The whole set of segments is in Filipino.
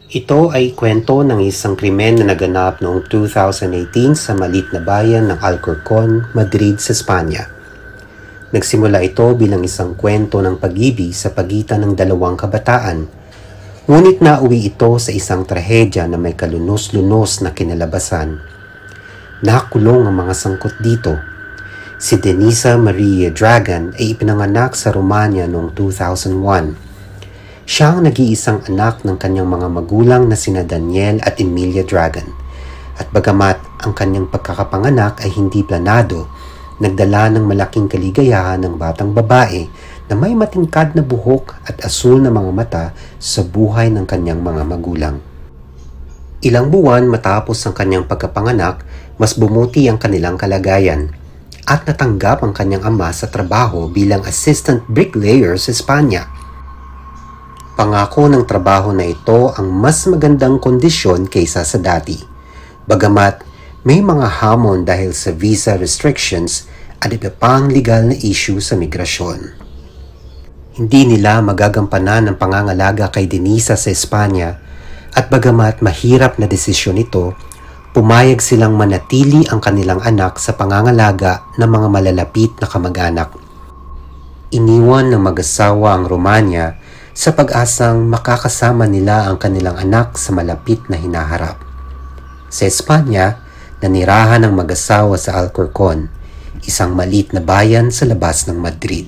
Ito ay kwento ng isang krimen na naganap noong 2018 sa maliit na bayan ng Alcorcon, Madrid sa Espanya. Nagsimula ito bilang isang kwento ng pag-ibig sa pagitan ng dalawang kabataan. Ngunit nauwi ito sa isang trahedya na may kalunos-lunos na kinalabasan. Nakulong ang mga sangkot dito. Si Denisa Maria Dragan ay ipinanganak sa Romania noong 2001. Siya ang nag-iisang anak ng kanyang mga magulang na sina Daniel at Emilia Dragan. At bagamat ang kanyang pagkakapanganak ay hindi planado, nagdala ng malaking kaligayahan ng batang babae na may matingkad na buhok at asul na mga mata sa buhay ng kanyang mga magulang. Ilang buwan matapos ang kanyang pagkapanganak, mas bumuti ang kanilang kalagayan at natanggap ang kanyang ama sa trabaho bilang assistant bricklayer sa Espanya. Pangako ng trabaho na ito ang mas magandang kondisyon kaysa sa dati. Bagamat may mga hamon dahil sa visa restrictions at iba pang legal na issue sa migrasyon. Hindi nila magagampanan ang pangangalaga kay Denisa sa Espanya at bagamat mahirap na desisyon ito, pumayag silang manatili ang kanilang anak sa pangangalaga ng mga malalapit na kamag-anak. Iniwan ng mag-asawa ang Romania sa pag-asang makakasama nila ang kanilang anak sa malapit na hinaharap. Sa Espanya, nanirahan ang mag-asawa sa Alcorcon, isang maliit na bayan sa labas ng Madrid.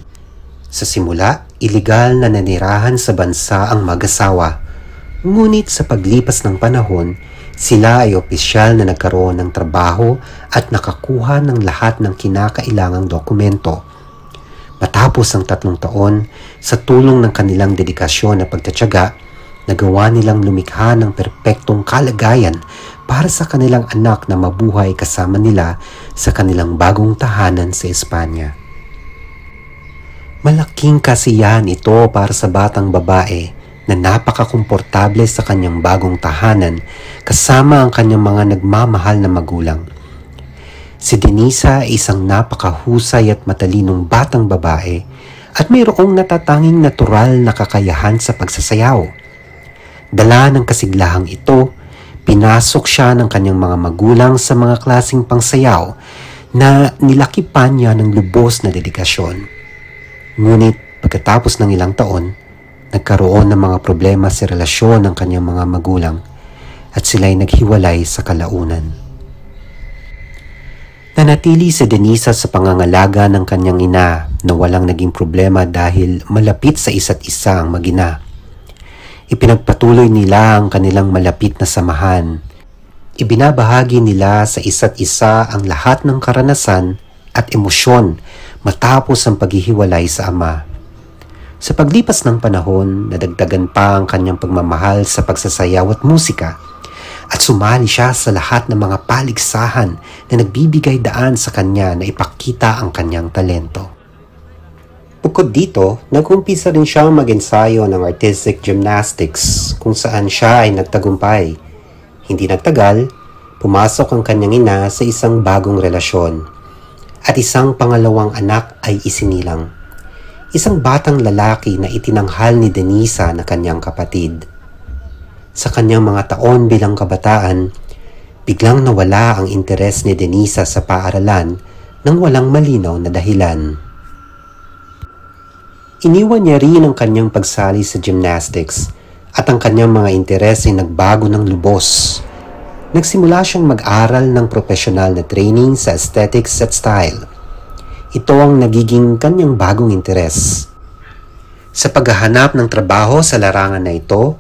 Sa simula, iligal na nanirahan sa bansa ang mag-asawa. Ngunit sa paglipas ng panahon, sila ay opisyal na nagkaroon ng trabaho at nakakuha ng lahat ng kinakailangang dokumento. Matapos ang 3 taon, sa tulong ng kanilang dedikasyon at pagtatyaga, nagawa nilang lumikha ng perpektong kalagayan para sa kanilang anak na mabuhay kasama nila sa kanilang bagong tahanan sa Espanya. Malaking kasiyahan ito para sa batang babae na napakakomportable sa kanyang bagong tahanan kasama ang kanyang mga nagmamahal na magulang. Si Denisa ay isang napakahusay at matalinong batang babae at mayroong natatanging natural na kakayahan sa pagsasayaw. Dala ng kasiglahang ito, pinasok siya ng kanyang mga magulang sa mga klaseng pangsayaw na nilakipan niya ng lubos na dedikasyon. Ngunit pagkatapos ng ilang taon, nagkaroon ng mga problema sa relasyon ng kanyang mga magulang at sila'y naghiwalay sa kalaunan. Nanatili si Denisa sa pangangalaga ng kanyang ina na walang naging problema dahil malapit sa isa't isa ang mag-ina. Ipinagpatuloy nila ang kanilang malapit na samahan. Ibinabahagi nila sa isa't isa ang lahat ng karanasan at emosyon matapos ang paghihiwalay sa ama. Sa paglipas ng panahon, nadagdagan pa ang kanyang pagmamahal sa pagsasayaw at musika at sumali siya sa lahat ng mga paligsahan na nagbibigay daan sa kanya na ipakita ang kanyang talento. Bukod dito, nag-umpisa rin siyang mag-ensayo ng artistic gymnastics kung saan siya ay nagtagumpay. Hindi nagtagal, pumasok ang kanyang ina sa isang bagong relasyon at isang pangalawang anak ay isinilang. Isang batang lalaki na itinanghal ni Denisa na kanyang kapatid. Sa kanyang mga taon bilang kabataan, biglang nawala ang interes ni Denisa sa paaralan nang walang malinaw na dahilan. Iniwan niya rin ang kanyang pagsali sa gymnastics at ang kanyang mga interes ay nagbago ng lubos. Nagsimula siyang mag-aral ng profesional na training sa aesthetics at style. Ito ang nagiging kanyang bagong interes. Sa paghahanap ng trabaho sa larangan na ito,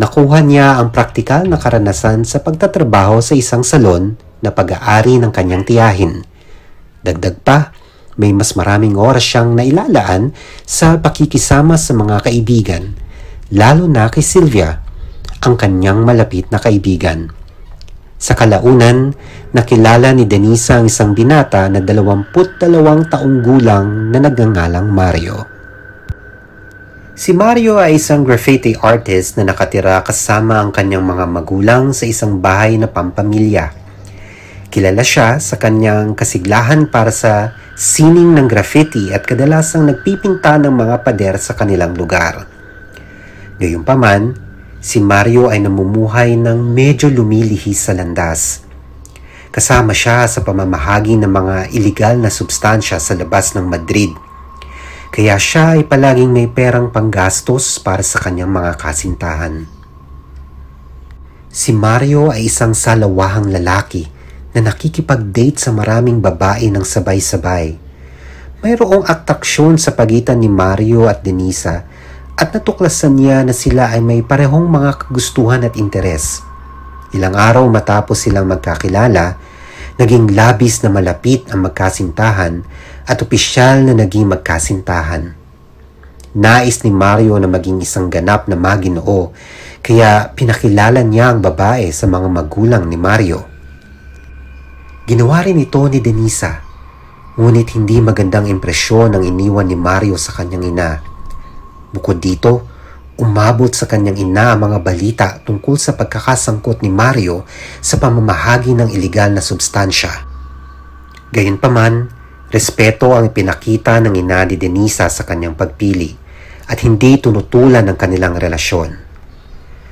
nakuha niya ang praktikal na karanasan sa pagtatrabaho sa isang salon na pag-aari ng kanyang tiyahin. Dagdag pa, may mas maraming oras siyang nailalaan sa pakikisama sa mga kaibigan, lalo na kay Sylvia, ang kanyang malapit na kaibigan. Sa kalaunan, nakilala ni Denisa ang isang binata na 22 taong gulang na nagngangalang Mario. Si Mario ay isang graffiti artist na nakatira kasama ang kanyang mga magulang sa isang bahay na pampamilya. Kilala siya sa kanyang kasiglahan para sa sining ng graffiti at kadalasang nagpipinta ng mga pader sa kanilang lugar. Gayunpaman, Si Mario ay namumuhay ng medyo lumilihis sa landas. Kasama siya sa pamamahagi ng mga iligal na substansya sa labas ng Madrid. Kaya siya ay palaging may perang panggastos para sa kanyang mga kasintahan. Si Mario ay isang salawahang lalaki na nakikipag-date sa maraming babae ng sabay-sabay. Mayroong atraksyon sa pagitan ni Mario at Denisa at natuklasan niya na sila ay may parehong mga kagustuhan at interes. Ilang araw matapos silang magkakilala, naging labis na malapit ang magkasintahan at opisyal na naging magkasintahan. Nais ni Mario na maging isang ganap na maginoo, kaya pinakilala niya ang babae sa mga magulang ni Mario. Ginawa rin ito ni Denisa, ngunit hindi magandang impresyon ang iniwan ni Mario sa kanyang ina. Bukod dito, umabot sa kanyang ina ang mga balita tungkol sa pagkakasangkot ni Mario sa pamamahagi ng iligal na substansya. Gayunpaman, respeto ang ipinakita ng ina ni Denisa sa kanyang pagpili at hindi tunutulan ang kanilang relasyon.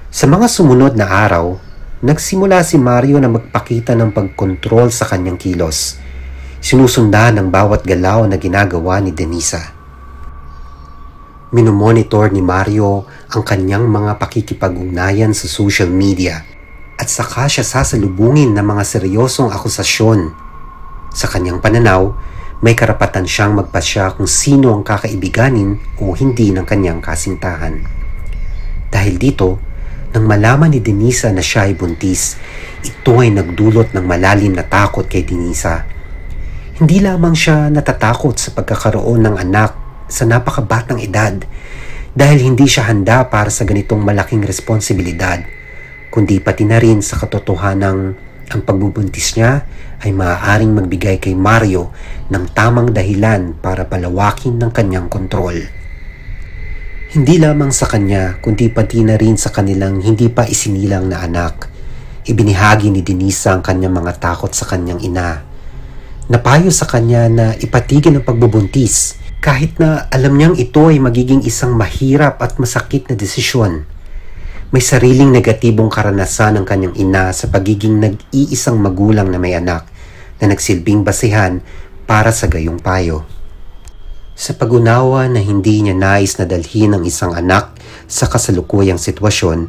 Sa mga sumunod na araw, nagsimula si Mario na magpakita ng pagkontrol sa kanyang kilos. Sinusundan ang bawat galaw na ginagawa ni Denisa. Minomonitor ni Mario ang kanyang mga pakikipag-ugnayan sa social media at saka siya sasalubungin ng mga seryosong akusasyon. Sa kanyang pananaw, may karapatan siyang magpasya kung sino ang kakaibiganin o hindi ng kanyang kasintahan. Dahil dito, nang malaman ni Denisa na siya ay buntis, ito ay nagdulot ng malalim na takot kay Denisa. Hindi lamang siya natatakot sa pagkakaroon ng anak sa napakabatang edad dahil hindi siya handa para sa ganitong malaking responsibilidad, kundi pati na rin sa katotohanang ang pagbubuntis niya ay maaaring magbigay kay Mario ng tamang dahilan para palawakin ng kanyang kontrol. Hindi lamang sa kanya, kundi pati na rin sa kanilang hindi pa isinilang na anak. Ibinahagi ni Denisa ang kanyang mga takot sa kanyang ina. Napayo sa kanya na ipatigil ang pagbubuntis kahit na alam niyang ito ay magiging isang mahirap at masakit na desisyon. May sariling negatibong karanasan ang kanyang ina sa pagiging nag-iisang magulang na may anak na nagsilbing basehan para sa gayong payo. Sa pag-unawa na hindi niya nais na dalhin ang isang anak sa kasalukuyang sitwasyon,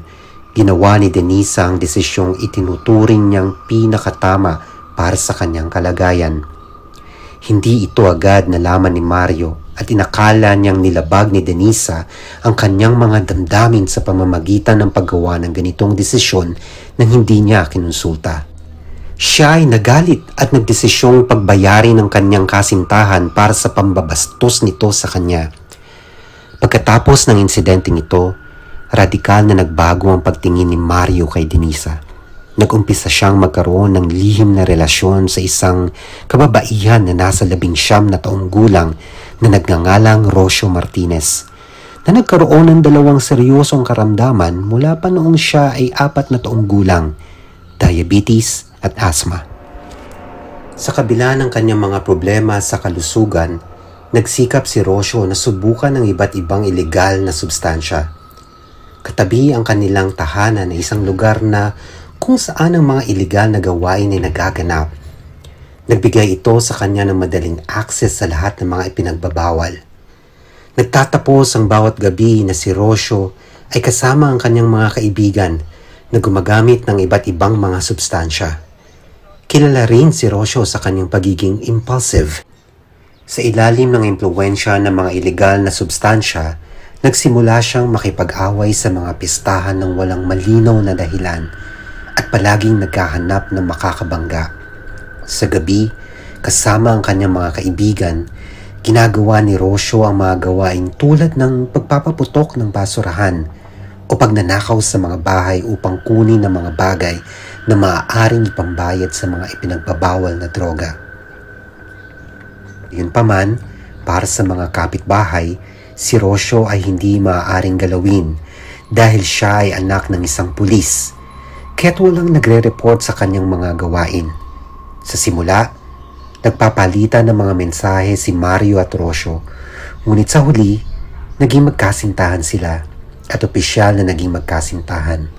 ginawa ni Denisa ang desisyong itinuturing niyang pinakatama para sa kanyang kalagayan. Hindi ito agad nalaman ni Mario at inakala niyang nilabag ni Denisa ang kanyang mga damdamin sa pamamagitan ng paggawa ng ganitong desisyon nang hindi niya kinonsulta. Siya ay nagalit at nagdesisyong pagbayarin ng kanyang kasintahan para sa pambabastos nito sa kanya. Pagkatapos ng insidenteng ito, radikal na nagbago ang pagtingin ni Mario kay Denisa. Nag-umpisa siyang magkaroon ng lihim na relasyon sa isang kababaihan na nasa 19 na taong gulang na nagngangalang Rocio Martinez, na nagkaroon ng 2 seryosong karamdaman mula pa noong siya ay 4 na taong gulang, diabetes at asthma. Sa kabila ng kanyang mga problema sa kalusugan, nagsikap si Rocio na subukan ng iba't ibang ilegal na substansya. Katabi ang kanilang tahanan na isang lugar na kung saan ang mga ilegal na gawain ay nagaganap. Nagbigay ito sa kanya ng madaling access sa lahat ng mga ipinagbabawal. Nagtatapos ang bawat gabi na si Rocio ay kasama ang kanyang mga kaibigan na gumagamit ng iba't ibang mga substansya. Kilala rin si Rocio sa kanyang pagiging impulsive. Sa ilalim ng impluwensya ng mga ilegal na substansya, nagsimula siyang makipag-away sa mga pistahan ng walang malinaw na dahilan at palaging naghahanap ng makakabangga. Sa gabi, kasama ang kanyang mga kaibigan, ginagawa ni Rocio ang mga gawain tulad ng pagpapaputok ng basurahan o pagnanakaw sa mga bahay upang kunin ang mga bagay na maaaring ipambayad sa mga ipinagbabawal na droga. Gayunpaman, para sa mga kapitbahay, si Rocio ay hindi maaaring galawin dahil siya ay anak ng isang pulis, kaya't walang nagre-report sa kanyang mga gawain. Sa simula, nagpapalitan ng mga mensahe si Mario at Rocio, ngunit sa huli, naging magkasintahan sila at opisyal na naging magkasintahan.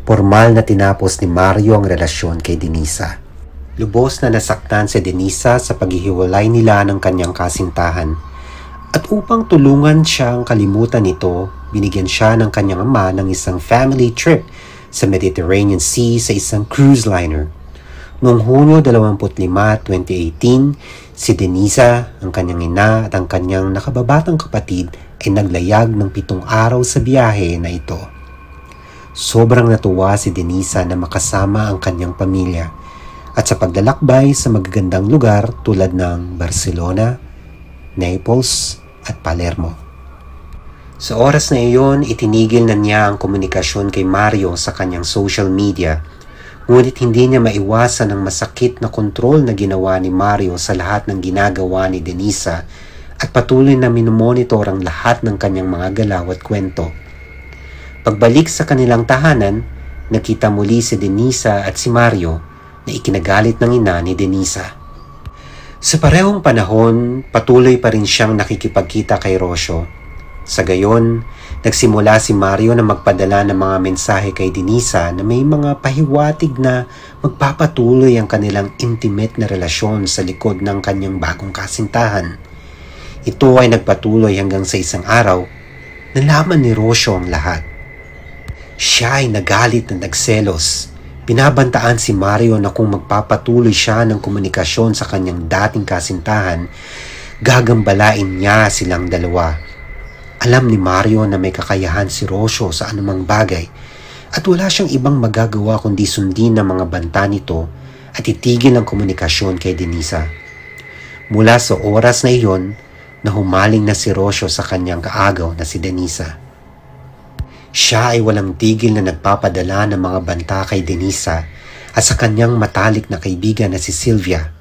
Formal na tinapos ni Mario ang relasyon kay Denisa. Lubos na nasaktan si Denisa sa paghihiwalay nila ng kanyang kasintahan. At upang tulungan siyang kalimutan ito, binigyan siya ng kanyang ama ng isang family trip sa Mediterranean Sea sa isang cruise liner. Noong Hunyo 25, 2018, si Denisa, ang kanyang ina at ang kanyang nakababatang kapatid ay naglayag ng 7 araw sa biyahe na ito. Sobrang natuwa si Denisa na makasama ang kanyang pamilya at sa paglalakbay sa magagandang lugar tulad ng Barcelona, Naples at Palermo. Sa oras na iyon, itinigil na niya ang komunikasyon kay Mario sa kanyang social media, ngunit hindi niya maiwasan ang masakit na kontrol na ginawa ni Mario sa lahat ng ginagawa ni Denisa at patuloy na minomonitor ang lahat ng kanyang mga galaw at kwento. Pagbalik sa kanilang tahanan, nakita muli si Denisa at si Mario na ikinagalit ng ina ni Denisa. Sa parehong panahon, patuloy pa rin siyang nakikipagkita kay Rocio. Sa gayon, nagsimula si Mario na magpadala ng mga mensahe kay Denisa na may mga pahiwatig na magpapatuloy ang kanilang intimate na relasyon sa likod ng kanyang bagong kasintahan. Ito ay nagpatuloy hanggang sa isang araw, nalaman ni Rocio ang lahat. Siya ay nagalit na nagselos. Binabantaan si Mario na kung magpapatuloy siya ng komunikasyon sa kanyang dating kasintahan, gagambalain niya silang dalawa. Alam ni Mario na may kakayahan si Rocio sa anumang bagay at wala siyang ibang magagawa kundi sundin ng mga banta nito at itigil ang komunikasyon kay Denisa. Mula sa oras na iyon, nahumaling na si Rocio sa kanyang kaagaw na si Denisa. Siya ay walang tigil na nagpapadala ng mga banta kay Denisa at sa kanyang matalik na kaibigan na si Sylvia.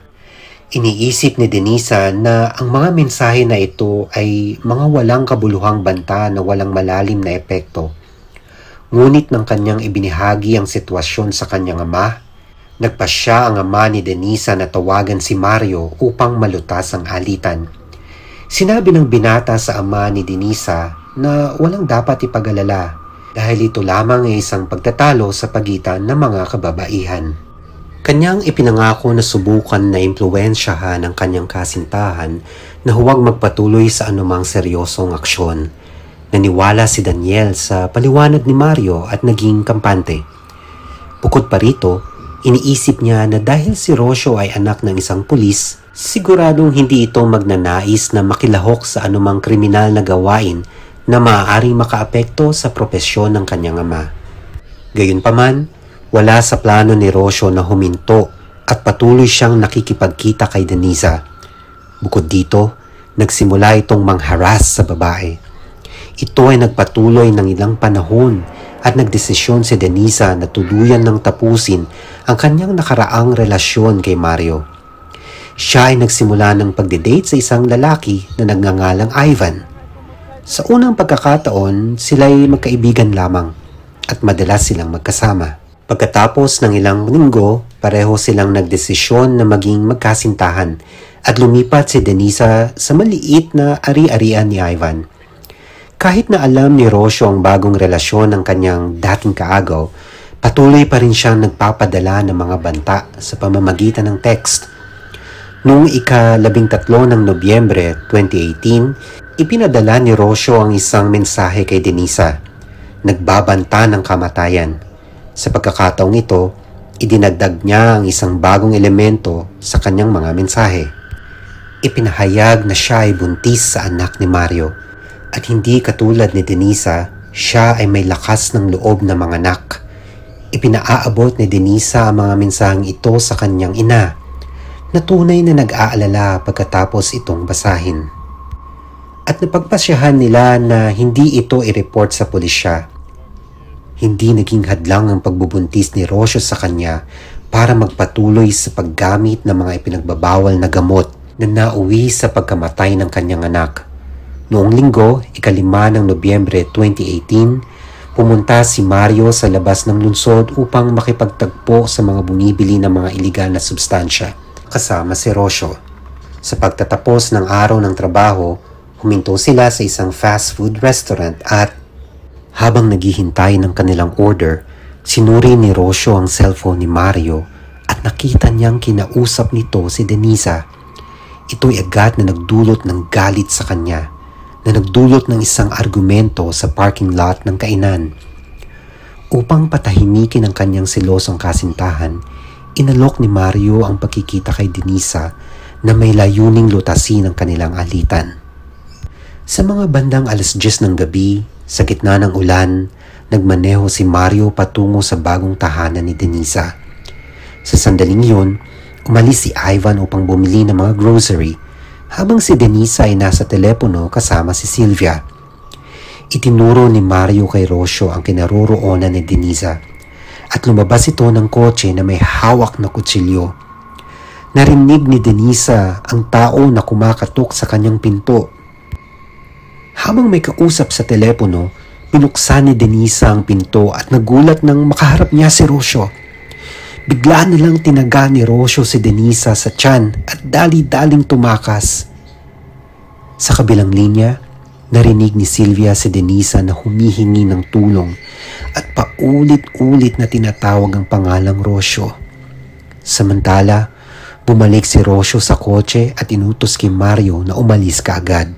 Iniisip ni Denisa na ang mga mensahe na ito ay mga walang kabuluhang banta na walang malalim na epekto. Ngunit nang kanyang ibinahagi ang sitwasyon sa kanyang ama, nagpasya ang ama ni Denisa na tawagan si Mario upang malutas ang alitan. Sinabi ng binata sa ama ni Denisa na walang dapat ipag-alala dahil ito lamang ay isang pagtatalo sa pagitan ng mga kababaihan. Kanyang ipinangako na subukan na impluwensyahan ang kanyang kasintahan na huwag magpatuloy sa anumang seryosong aksyon. Naniwala si Daniel sa paliwanag ni Mario at naging kampante. Bukod pa rito, iniisip niya na dahil si Rocio ay anak ng isang pulis, siguradong hindi ito magnanais na makilahok sa anumang kriminal na gawain na maaaring makaapekto sa propesyon ng kanyang ama. Gayunpaman, wala sa plano ni Rocio na huminto at patuloy siyang nakikipagkita kay Denisa. Bukod dito, nagsimula itong mangharas sa babae. Ito ay nagpatuloy ng ilang panahon at nagdesisyon si Denisa na tuluyan ng tapusin ang kanyang nakaraang relasyon kay Mario. Siya ay nagsimula ng pagdedate sa isang lalaki na nagngangalang Ivan. Sa unang pagkakataon, sila ay magkaibigan lamang at madalas silang magkasama. Pagkatapos ng ilang linggo, pareho silang nagdesisyon na maging magkasintahan at lumipat si Denisa sa maliit na ari-arian ni Ivan. Kahit na alam ni Rocio ang bagong relasyon ng kanyang dating kaagaw, patuloy pa rin siyang nagpapadala ng mga banta sa pamamagitan ng text. Noong ika-13 ng Nobyembre 2018, ipinadala ni Rocio ang isang mensahe kay Denisa. Nagbabanta ng kamatayan. Sa pagkakataong ito, idinagdag niya ang isang bagong elemento sa kanyang mga mensahe. Ipinahayag na siya ay buntis sa anak ni Mario at hindi katulad ni Denisa, siya ay may lakas ng loob na manganak. Ipinaaabot ni Denisa ang mga mensaheng ito sa kanyang ina na tunay na nag-aalala pagkatapos itong basahin. At napagpasyahan nila na hindi ito i-report sa pulisya. Hindi naging hadlang ang pagbubuntis ni Rocio sa kanya para magpatuloy sa paggamit ng mga ipinagbabawal na gamot na nauwi sa pagkamatay ng kanyang anak. Noong linggo, ika-5 ng Nobyembre 2018, pumunta si Mario sa labas ng lungsod upang makipagtagpo sa mga bumibili ng mga iligal na substansya, kasama si Rocio. Sa pagtatapos ng araw ng trabaho, huminto sila sa isang fast food restaurant at Habang naghihintay ng kanilang order, sinuri ni Rocio ang cellphone ni Mario at nakita niyang kinausap nito si Denisa. Ito'y agad na nagdulot ng galit sa kanya, na nagdulot ng isang argumento sa parking lot ng kainan. Upang patahimikin ang kanyang selosong kasintahan, inalok ni Mario ang pagkikita kay Denisa na may layuning lutasin ang kanilang alitan. Sa mga bandang 10:00 ng gabi, sa gitna ng ulan, nagmaneho si Mario patungo sa bagong tahanan ni Denisa. Sa sandaling yun, umalis si Ivan upang bumili ng mga grocery, habang si Denisa ay nasa telepono kasama si Sylvia. Itinuro ni Mario kay Rocio ang kinaroroonan ni Denisa at lumabas ito ng kotse na may hawak na kutsilyo. Narinig ni Denisa ang tao na kumakatok sa kanyang pinto. Habang may kausap sa telepono, pinuksan ni Denisa ang pinto at nagulat nang makaharap niya si Rocio. Bigla nilang tinaga ni Rocio si Denisa sa tiyan at dali-daling tumakas. Sa kabilang linya, narinig ni Sylvia si Denisa na humihingi ng tulong at paulit-ulit na tinatawag ang pangalang Rocio. Samantala, bumalik si Rocio sa kotse at inutos kay Mario na umalis kaagad.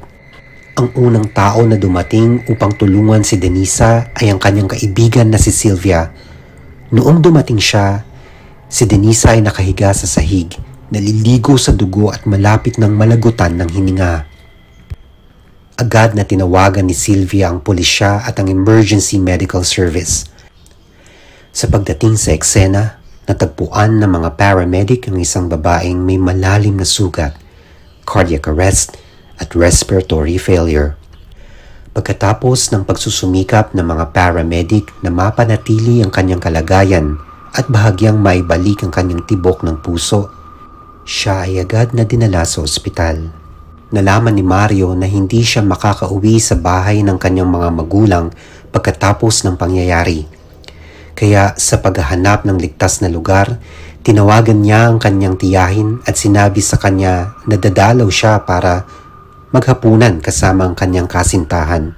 Ang unang tao na dumating upang tulungan si Denisa ay ang kanyang kaibigan na si Sylvia. Noong dumating siya, si Denisa ay nakahiga sa sahig, naliligo sa dugo at malapit ng malagutan ng hininga. Agad na tinawagan ni Sylvia ang pulisya at ang emergency medical service. Sa pagdating sa eksena, natagpuan ng mga paramedic ang isang babaeng may malalim na sugat, cardiac arrest at respiratory failure. Pagkatapos ng pagsusumikap ng mga paramedic na mapanatili ang kanyang kalagayan at bahagyang maibalik ang kanyang tibok ng puso, siya ay agad na dinala sa ospital. Nalaman ni Mario na hindi siya makakauwi sa bahay ng kanyang mga magulang pagkatapos ng pangyayari. Kaya sa paghahanap ng ligtas na lugar, tinawagan niya ang kanyang tiyahin at sinabi sa kanya na dadalaw siya para maghapunan kasama ang kanyang kasintahan.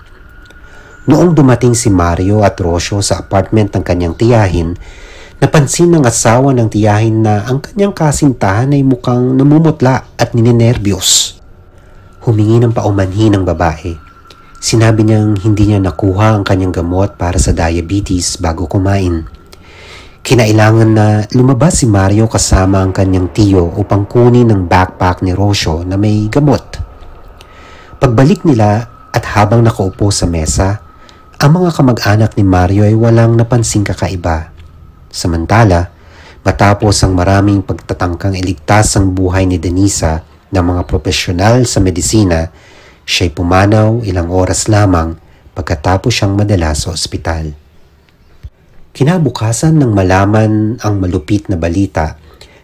Noong dumating si Mario at Rocio sa apartment ng kanyang tiyahin, napansin ng asawa ng tiyahin na ang kanyang kasintahan ay mukhang namumutla at ninenerbyos. Humingi ng paumanhin ng babae. Sinabi niyang hindi niya nakuha ang kanyang gamot para sa diabetes bago kumain. Kinailangan na lumabas si Mario kasama ang kanyang tiyo upang kunin ang backpack ni Rocio na may gamot. Pagbalik nila at habang nakaupo sa mesa, ang mga kamag-anak ni Mario ay walang napansing kakaiba. Samantala, matapos ang maraming pagtatangkang iligtas ang buhay ni Denisa ng mga profesional sa medisina, siya'y pumanaw ilang oras lamang pagkatapos siyang madala sa ospital. Kinabukasan nang malaman ang malupit na balita,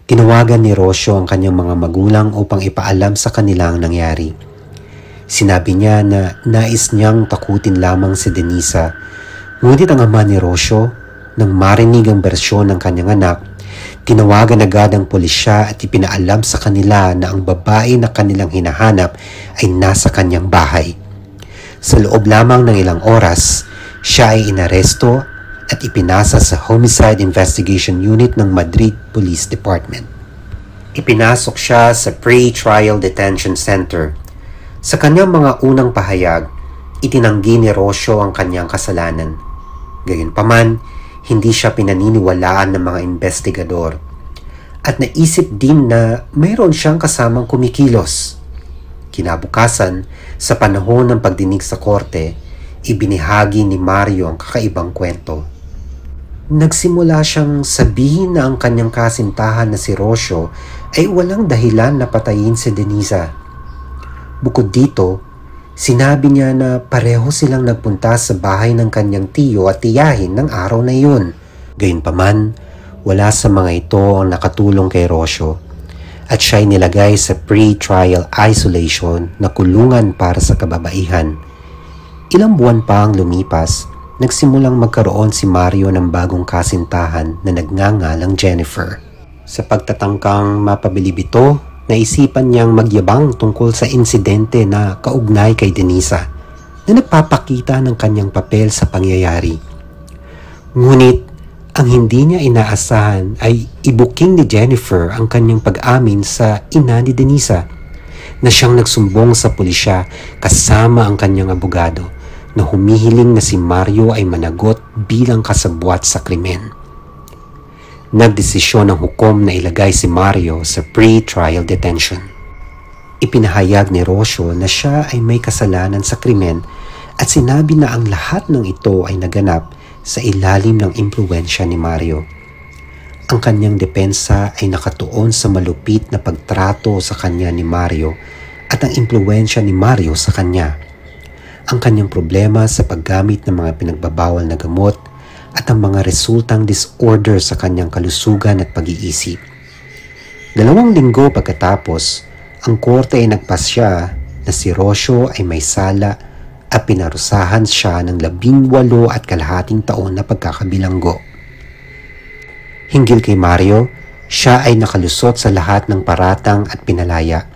tinawagan ni Rocio ang kanyang mga magulang upang ipaalam sa kanila ang nangyari. Sinabi niya na nais niyang takutin lamang si Denisa, ngunit ang ama ni Rocio, nang marinig ang bersyon ng kanyang anak, tinawagan agad ang pulisya at ipinaalam sa kanila na ang babae na kanilang hinahanap ay nasa kanyang bahay. Sa loob lamang ng ilang oras, siya ay inaresto at ipinasa sa Homicide Investigation Unit ng Madrid Police Department. Ipinasok siya sa Pre-Trial Detention Center. Sa kanyang mga unang pahayag, itinanggi ni Rocio ang kanyang kasalanan. Gayunpaman, hindi siya pinaniniwalaan ng mga investigador at naisip din na mayroon siyang kasamang kumikilos. Kinabukasan, sa panahon ng pagdinig sa korte, ibinahagi ni Mario ang kakaibang kwento. Nagsimula siyang sabihin na ang kanyang kasintahan na si Rocio ay walang dahilan na patayin si Denisa. Bukod dito, sinabi niya na pareho silang nagpunta sa bahay ng kanyang tiyo at tiyahin ng araw na iyon. Gayunpaman, wala sa mga ito ang nakatulong kay Rocio at siya ay nilagay sa pre-trial isolation na kulungan para sa kababaihan. Ilang buwan pa ang lumipas, nagsimulang magkaroon si Mario ng bagong kasintahan na nagngangalang Jennifer. Sa pagtatangkang mapabilib ito, naisipan niyang magyabang tungkol sa insidente na kaugnay kay Denisa. na nagpapakita ng kanyang papel sa pangyayari. Ngunit ang hindi niya inaasahan ay ibuking ni Jennifer ang kanyang pag-amin sa ina ni Denisa na siyang nagsumbong sa pulisya kasama ang kanyang abogado na humihiling na si Mario ay managot bilang kasabwat sa krimen. Nagdesisyon ang hukom na ilagay si Mario sa pre-trial detention. Ipinahayag ni Rocio na siya ay may kasalanan sa krimen at sinabi na ang lahat ng ito ay naganap sa ilalim ng impluwensya ni Mario. Ang kanyang depensa ay nakatuon sa malupit na pagtrato sa kanya ni Mario at ang impluwensya ni Mario sa kanya. Ang kanyang problema sa paggamit ng mga pinagbabawal na gamot at ang mga resultang disorder sa kanyang kalusugan at pag-iisip. 2 linggo pagkatapos, ang korte ay nagpasya na si Rocio ay may sala at pinarusahan siya ng 18.5 taon na pagkakabilanggo. Hinggil kay Mario, siya ay nakalusot sa lahat ng paratang at pinalaya.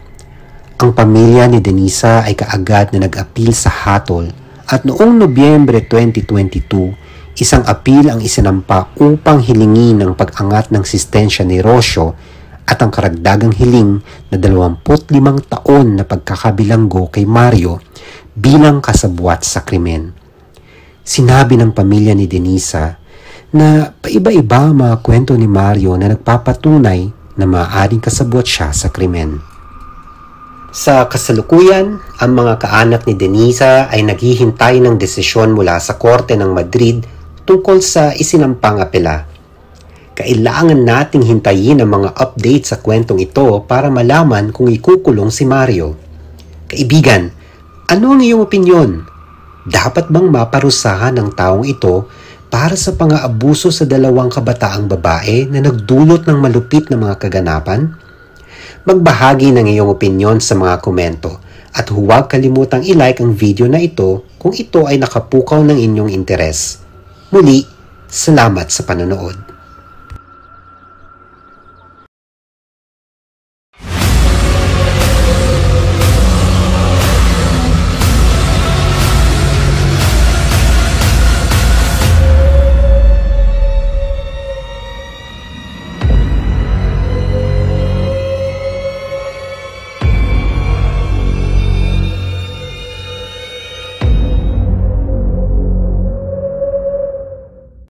Ang pamilya ni Denisa ay kaagad na nag-apil sa hatol at noong Nobyembre 2022, isang apil ang isinampa upang hilingin ang pag-angat ng sistensya ni Rocio at ang karagdagang hiling na 25 taon na pagkakabilanggo kay Mario bilang kasabwat sa krimen. Sinabi ng pamilya ni Denisa na paiba-iba ang mga kwento ni Mario na nagpapatunay na maaaring kasabwat siya sa krimen. Sa kasalukuyan, ang mga kaanak ni Denisa ay naghihintay ng desisyon mula sa Korte ng Madrid tungkol sa isinampang apela. Kailangan nating hintayin ang mga update sa kwentong ito para malaman kung ikukulong si Mario. Kaibigan, ano ang iyong opinyon? Dapat bang maparusahan ang taong ito para sa pang-aabuso sa 2 kabataang babae na nagdulot ng malupit na mga kaganapan? Magbahagi ng iyong opinyon sa mga komento at huwag kalimutang i-like ang video na ito kung ito ay nakapukaw ng inyong interes. Muli, salamat sa panonood.